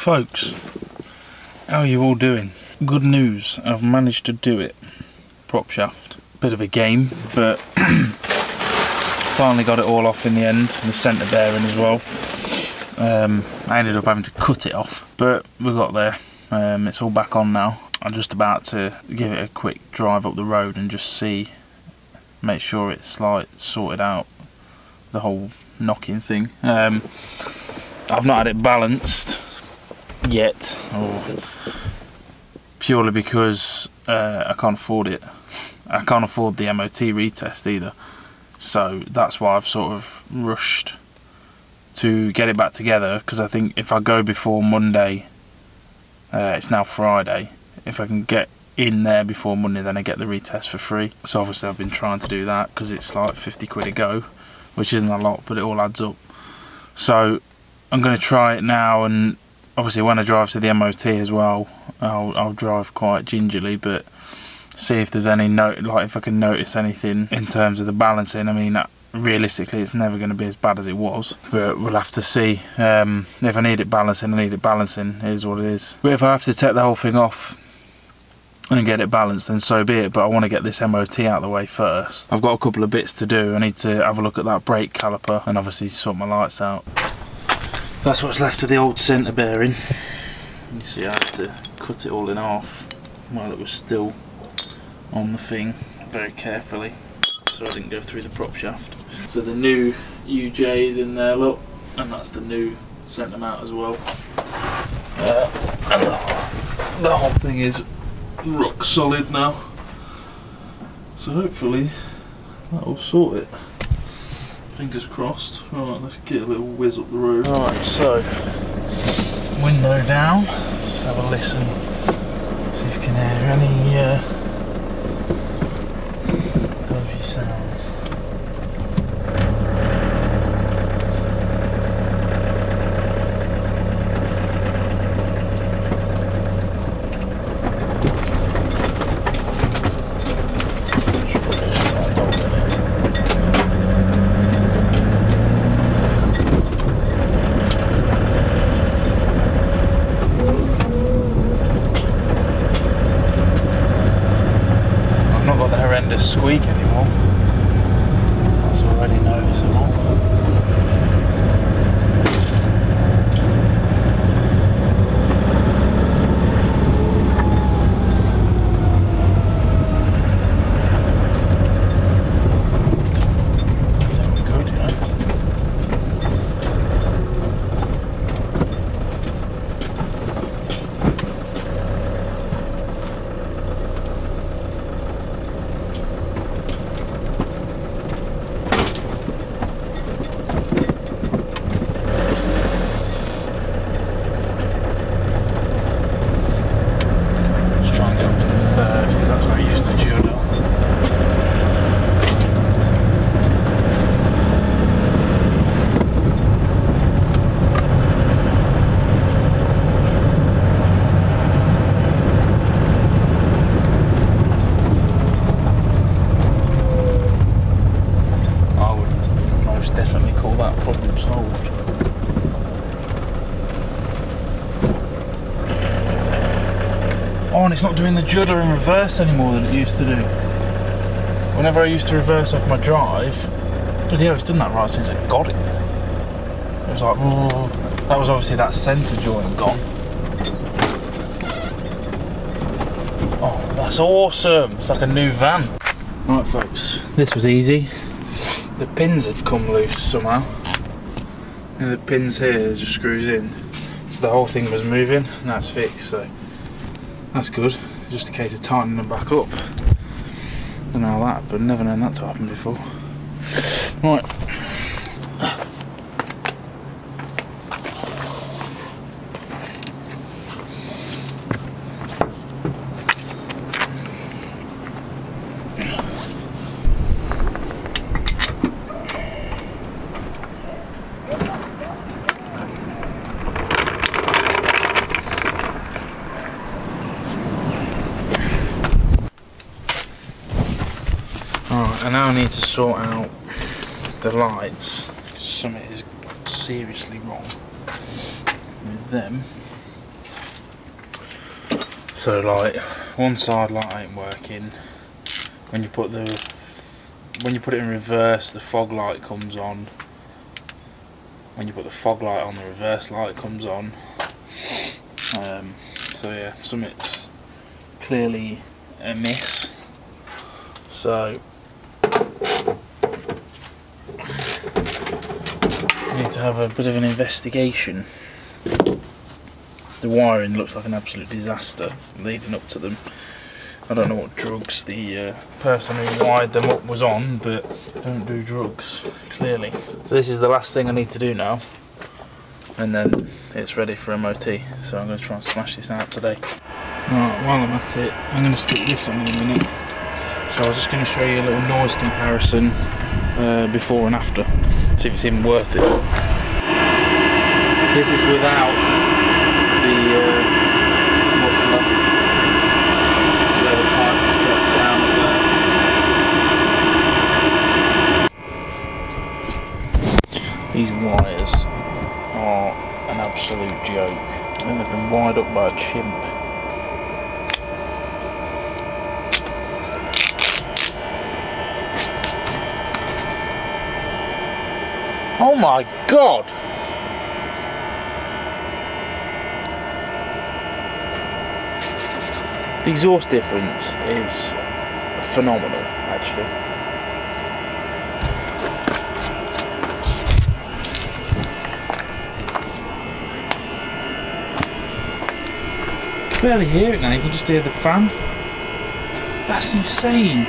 folks, how are you all doing? Good news, I've managed to do it. Prop shaft. Bit of a game, but finally got it all off in the end, and the centre bearing as well. I ended up having to cut it off, but we got there. It's all back on now. I'm just about to give it a quick drive up the road and just see, make sure it's like sorted out, the whole knocking thing. I've not had it balanced yet, purely because I can't afford it. I can't afford the MOT retest either, so that's why I've sort of rushed to get it back together, because I think if I go before Monday, it's now Friday, if I can get in there before Monday, then I get the retest for free. So obviously I've been trying to do that, because it's like 50 quid a go, which isn't a lot, but it all adds up. So I'm going to try it now, and obviously when I drive to the MOT as well, I'll drive quite gingerly, but see if there's any if I can notice anything in terms of the balancing. I mean, realistically it's never going to be as bad as it was, but we'll have to see. If I need it balancing, I need it balancing. It is what it is. But if I have to take the whole thing off and get it balanced, then so be it, but I want to get this MOT out of the way first. I've got a couple of bits to do. I need to have a look at that brake caliper and obviously sort my lights out. That's what's left of the old centre bearing. You see I had to cut it all in half while it was still on the thing, very carefully, so I didn't go through the prop shaft. So the new UJ is in there, look, and that's the new centre mount as well. And the whole thing is rock solid now, so hopefully that will sort it. Fingers crossed. Right, let's get a little whiz up the road. Right, so window down, just have a listen, see if you can hear any dodgy sounds. Squeak anymore. That's already noticeable. Good, you know. Oh, and it's not doing the judder in reverse anymore than it used to do. Whenever I used to reverse off my drive, bloody hell, it's done that right since I got it. It was like, that was obviously that centre joint gone. Oh, that's awesome. It's like a new van. Right, folks, this was easy. The pins had come loose somehow. And the pins here just screws in. So the whole thing was moving, and that's fixed, so that's good. Just a case of tightening them back up. Don't know how that happened, never known that to happen before. Right. I now need to sort out the lights. Something is seriously wrong with them. So like one side light ain't working. When you put it in reverse, the fog light comes on. When you put the fog light on, the reverse light comes on. So yeah, something's clearly amiss. So need to have a bit of an investigation. The wiring looks like an absolute disaster leading up to them. I don't know what drugs the person who wired them up was on, but don't do drugs, clearly. So this is the last thing I need to do now, and then it's ready for MOT. So I'm going to try and smash this out today. Right, while I'm at it, I'm going to stick this on in a minute. So I was just going to show you a little noise comparison before and after, see if it's even worth it. So this is without the muffler. So where the pipe just drops down there. These wires are an absolute joke. I think they've been wired up by a chimp. Oh my god! The exhaust difference is phenomenal, actually. You can barely hear it now, you can just hear the fan. That's insane.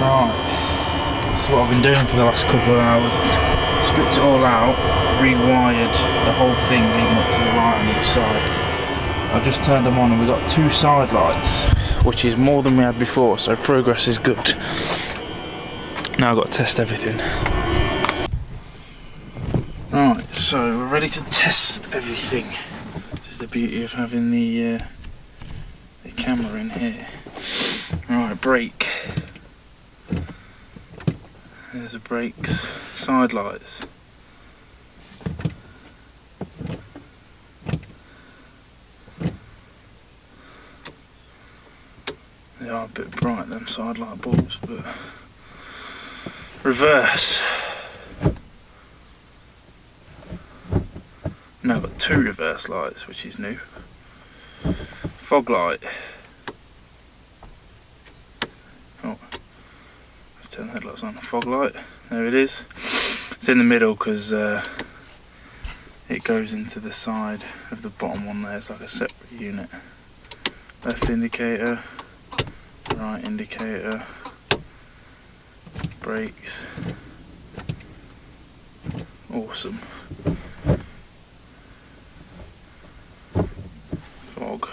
Right, that's what I've been doing for the last couple of hours. Stripped it all out, rewired the whole thing leading up to the light on each side. I've just turned them on and we've got 2 side lights, which is more than we had before, so progress is good. Now I've got to test everything. Right, so we're ready to test everything. This is the beauty of having the camera in here. Right, brake. There's the brakes, side lights. They are a bit bright, them side light bulbs, but reverse. Now I've got 2 reverse lights, which is new. Fog light. Oh. Turn the headlights on. Fog light, there it is. It's in the middle because it goes into the side of the bottom one there. It's like a separate unit. Left indicator, right indicator, brakes. Awesome. Fog.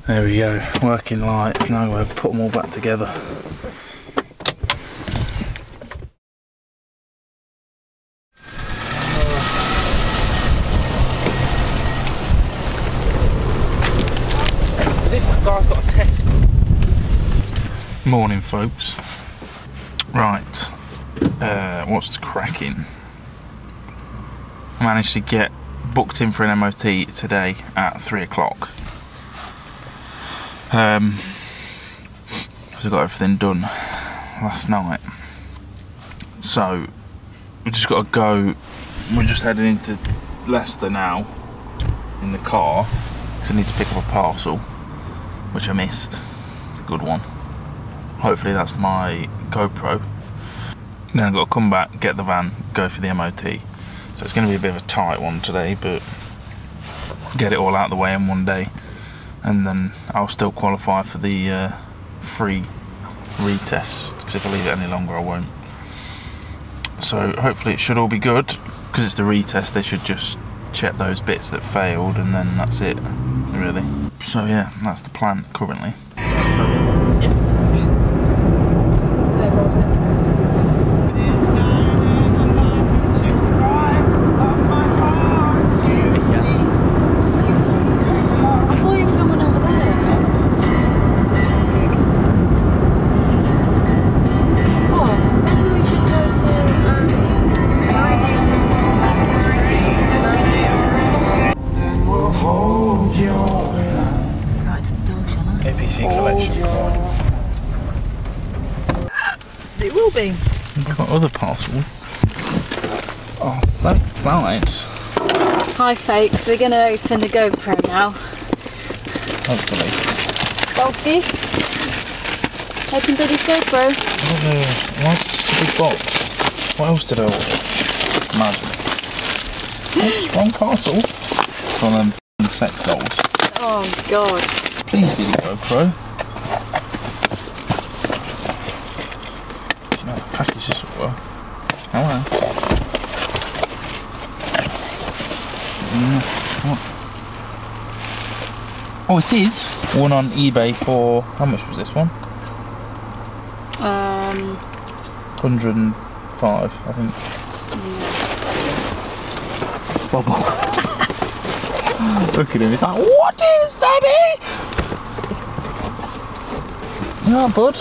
There we go, working lights. Now we'll put them all back together. As if that guy's got a test. Morning, folks. Right, what's the cracking? I managed to get booked in for an MOT today at 3 o'clock. So I got everything done last night. So we just got to go. We're just heading into Leicester now in the car because I need to pick up a parcel, which I missed. Good one. Hopefully that's my GoPro. Then I've got to come back, get the van, go for the MOT. So it's going to be a bit of a tight one today, but get it all out of the way in one day. And then I'll still qualify for the free retest, because if I leave it any longer I won't. So hopefully it should all be good, because it's the retest. They should just check those bits that failed and then that's it, really. So yeah, that's the plan currently. Yeah. those fences. I thought you were filming over there. Oh, maybe we should go to right to the door, shall I? APC collection point. It will be. We've got other parcels. Oh, so excited. Hi folks, we're going to open the GoPro now. Hopefully. Bolski, open Daddy's GoPro. Why is it such a big box? What else did I order? Imagine. Oops, wrong parcel. It's one of them sex dolls. Oh god. Please be the GoPro. Do you know how the package this will work? Hello. Oh, it is. One on eBay for, how much was this one? 105, I think. Look at him, he's like, what is Daddy? Yeah, bud.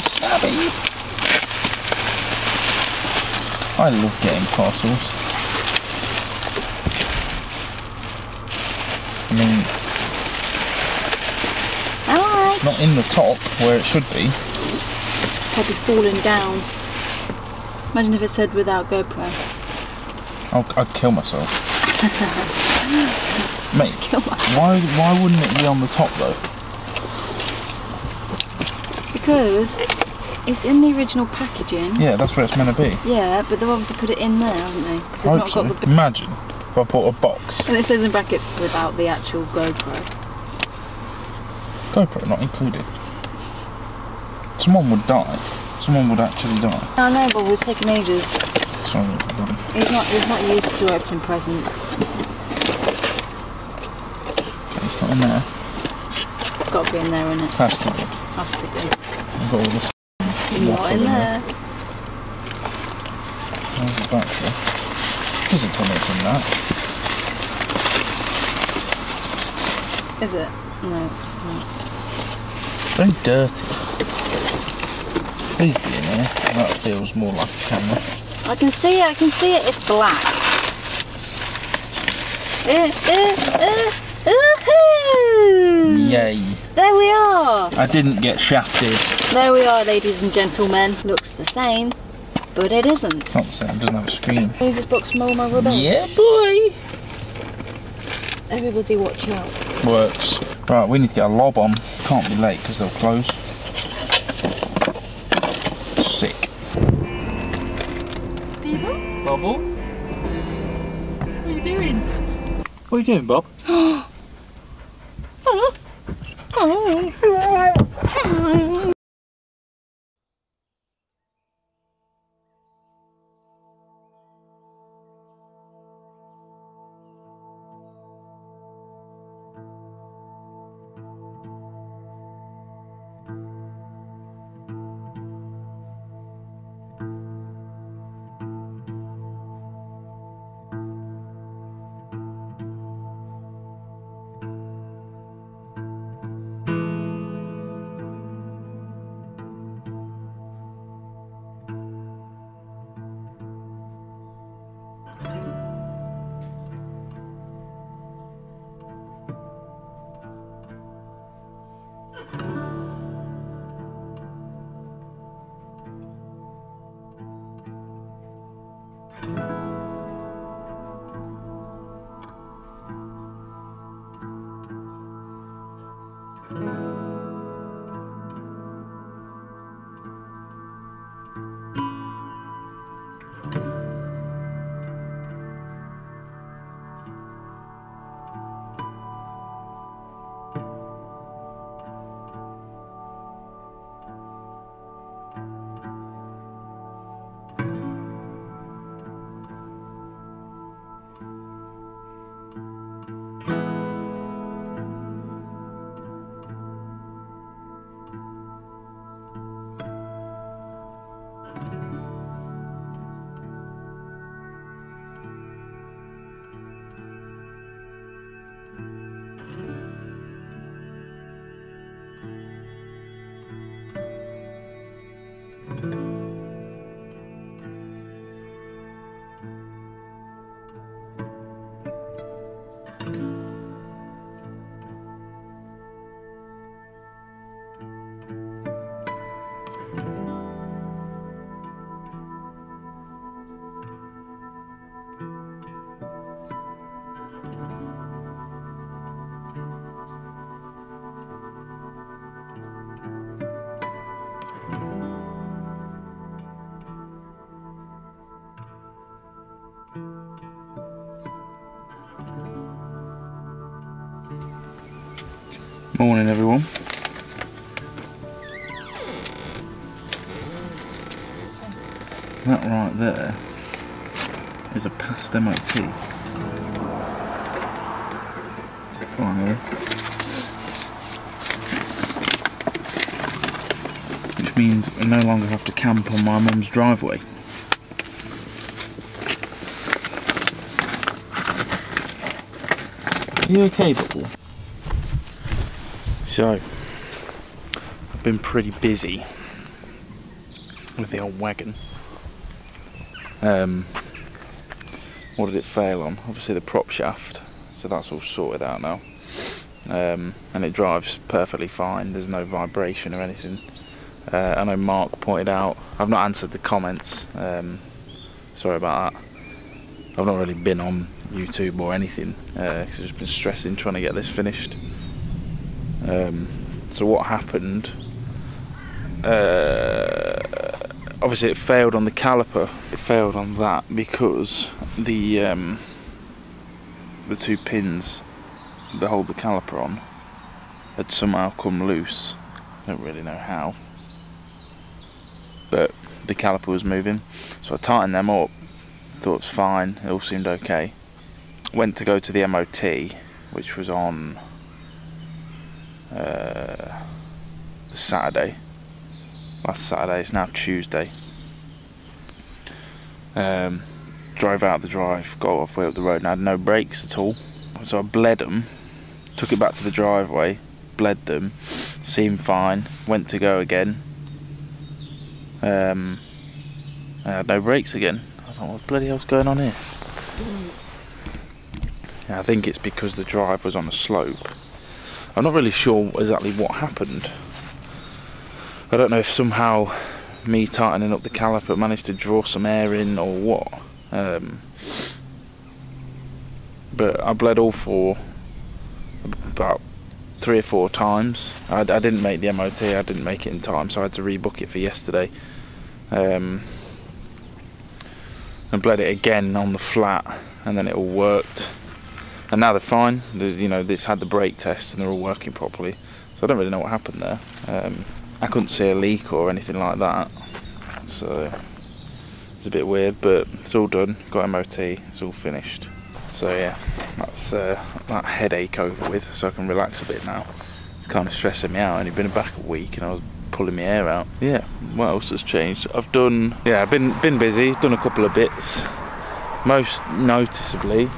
Stabby. I love getting parcels. I mean, it's not in the top where it should be. Probably falling down. Imagine if it said without GoPro. I'd kill myself. Mate, kill myself. Why wouldn't it be on the top though? Because it's in the original packaging. Yeah, that's where it's meant to be. Yeah, but they've obviously put it in there, haven't they? Because they've not got the. Imagine if I bought a box. And it says in brackets without the actual GoPro. GoPro not included. Someone would die. Someone would actually die. I know, but it's taking ages. Sorry, everybody. He's not used to opening presents. It's not in there. It's got to be in there, isn't it? Has to be. Has to be. I've got all this. Not in there. Where's the battery? Doesn't tell me it's in that. Is it? No, it's not. Very dirty. Please be in here. That feels more like a camera. I can see it, it's black. Yay. There we are. I didn't get shafted. There we are, ladies and gentlemen. Looks the same, but it isn't. It's not the same, it doesn't have a screen. Use this box from all my rubber. Yeah, boy. Everybody watch out. Works. Right, we need to get a lob on. Can't be late because they'll close. Sick. People? Bubble? What are you doing? What are you doing, Bob? Morning everyone. That right there is a past MOT. Finally. Which means I no longer have to camp on my mum's driveway. Are you okay, Bubble? So, I've been pretty busy with the old wagon. What did it fail on? Obviously the prop shaft, so that's all sorted out now. And it drives perfectly fine, there's no vibration or anything. I know Mark pointed out, I've not answered the comments, sorry about that. I've not really been on YouTube or anything, because I've just been stressing trying to get this finished. So what happened, obviously it failed on the caliper. It failed on that because the two pins that hold the caliper on had somehow come loose. I don't really know how, but the caliper was moving, so I tightened them up, thought it was fine, it all seemed okay. Went to go to the MOT, which was on Saturday, last Saturday. It's now Tuesday. Drove out the drive, got off way up the road and had no brakes at all, so I bled them, took it back to the driveway, bled them, seemed fine, went to go again, I had no brakes again. I was like, what the bloody hell's going on here? Yeah, I think it's because the drive was on a slope. I'm not really sure exactly what happened. I don't know if somehow me tightening up the caliper managed to draw some air in or what. But I bled all four about 3 or 4 times. I didn't make the MOT, I didn't make it in time, so I had to rebook it for yesterday. And bled it again on the flat, and then it all worked. And now they're fine. You know, it's had the brake test and they're all working properly. So I don't really know what happened there. I couldn't see a leak or anything like that. So it's a bit weird, but it's all done. Got MOT, it's all finished. So yeah, that's that headache over with, so I can relax a bit now. It's kind of stressing me out. I've only been back a week and I was pulling my hair out. Yeah, what else has changed? I've been busy, done a couple of bits. Most noticeably,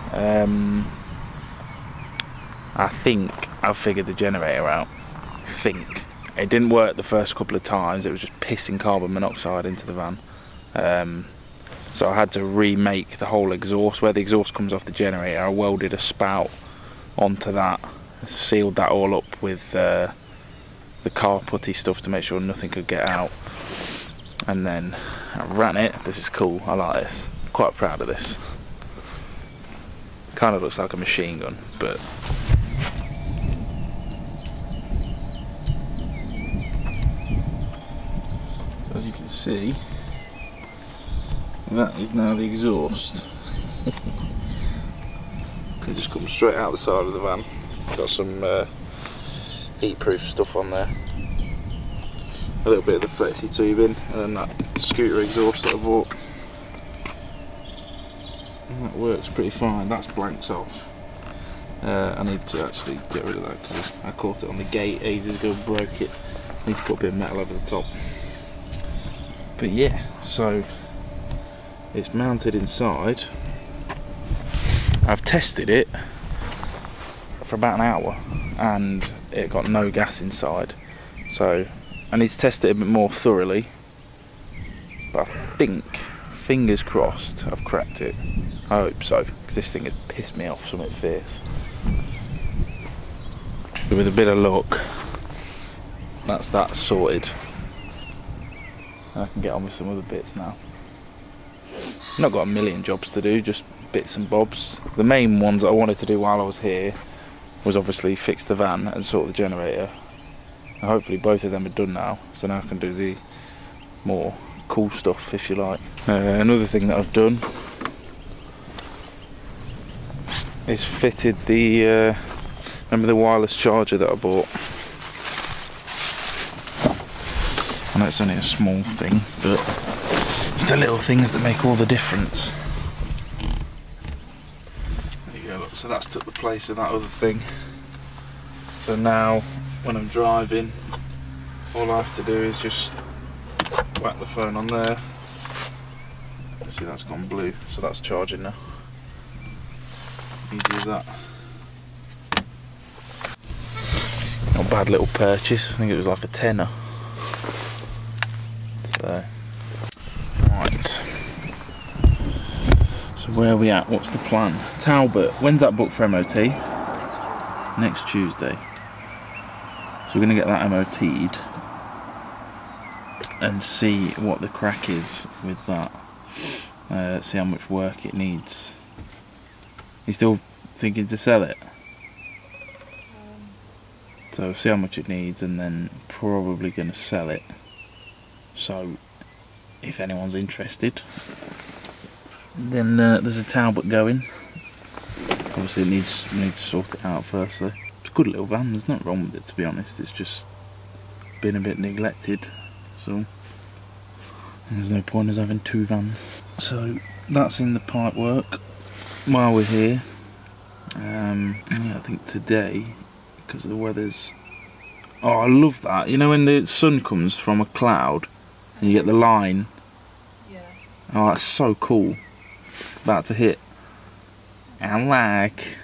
I think I've figured the generator out. I think. It didn't work the first couple of times, it was just pissing carbon monoxide into the van. So I had to remake the whole exhaust. Where the exhaust comes off the generator, I welded a spout onto that, sealed that all up with the car putty stuff to make sure nothing could get out. And then I ran it. This is cool, I like this. Quite proud of this. Kind of looks like a machine gun, but as you can see, that is now the exhaust. It just comes straight out the side of the van. Got some heat-proof stuff on there. A little bit of the flexi tubing, and then that scooter exhaust that I bought. And that works pretty fine. That's blanks off. I need to actually get rid of that because I caught it on the gate ages ago, broke it. Need to put a bit of metal over the top. But yeah, so it's mounted inside. I've tested it for about an hour and it got no gas inside, so I need to test it a bit more thoroughly, but I think, fingers crossed, I've cracked it. I hope so, because this thing has pissed me off something fierce. But with a bit of luck, that's that sorted. I can get on with some other bits now. Not got a million jobs to do, just bits and bobs. The main ones that I wanted to do while I was here was obviously fix the van and sort the generator. And hopefully both of them are done now, so now I can do the more cool stuff, if you like. Another thing that I've done is fitted the Remember the wireless charger that I bought? I know it's only a small thing, but it's the little things that make all the difference. There you go, look, so that's took the place of that other thing. So now, when I'm driving, all I have to do is just whack the phone on there. See, that's gone blue, so that's charging now. Easy as that. Not a bad little purchase. I think it was like a tenner. So, right. So where are we at? What's the plan? Talbot. When's that booked for MOT? Next Tuesday. So we're going to get that MOT'd and see what the crack is with that. See how much work it needs. You still thinking to sell it? So see how much it needs and then probably going to sell it. So if anyone's interested, then there's a Talbot going. Obviously it needs to sort it out first though. It's a good little van, there's nothing wrong with it to be honest, it's just been a bit neglected, so there's no point in us having two vans. So that's in the pipe work while we're here. Yeah, I think today, because the weather's... Oh, I love that. You know when the sun comes from a cloud and you get the line? Yeah. Oh, that's so cool. It's about to hit. I like.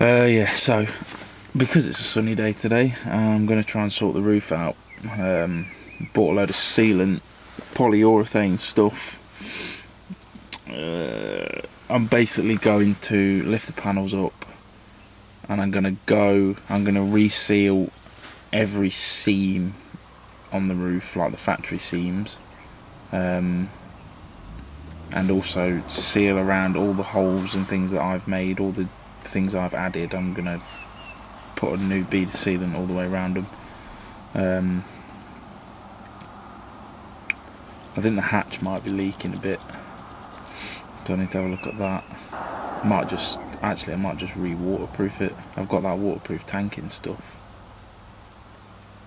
Yeah, so because it's a sunny day today, I'm going to try and sort the roof out. Bought a load of sealant, polyurethane stuff. I'm basically going to lift the panels up and I'm going to reseal every seam on the roof, like the factory seams, and also seal around all the holes and things that I've made, all the things I've added. I'm going to put a new bead of sealant all the way around them. I think the hatch might be leaking a bit, so I need to have a look at that. I might just re-waterproof it. I've got that waterproof tanking stuff.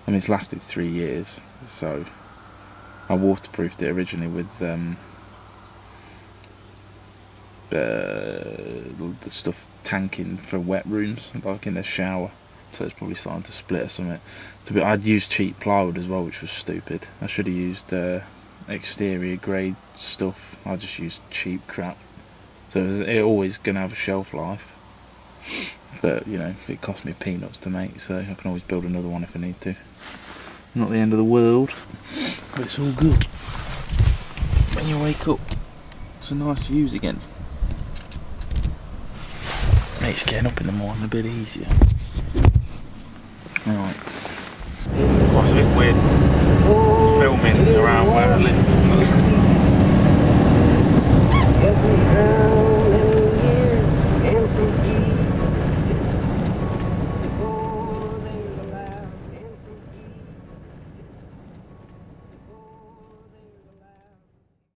I mean, it's lasted 3 years, so I waterproofed it originally with the stuff tanking for wet rooms, like in the shower. So it's probably starting to split or something. I'd used cheap plywood as well, which was stupid. I should have used exterior grade stuff. I just used cheap crap. So it's always going to have a shelf life. But, you know, it cost me peanuts to make, so I can always build another one if I need to. Not the end of the world, but it's all good. When you wake up, it's nice views again. Makes getting up in the morning a bit easier. Alright. Quite a bit weird filming around where I live.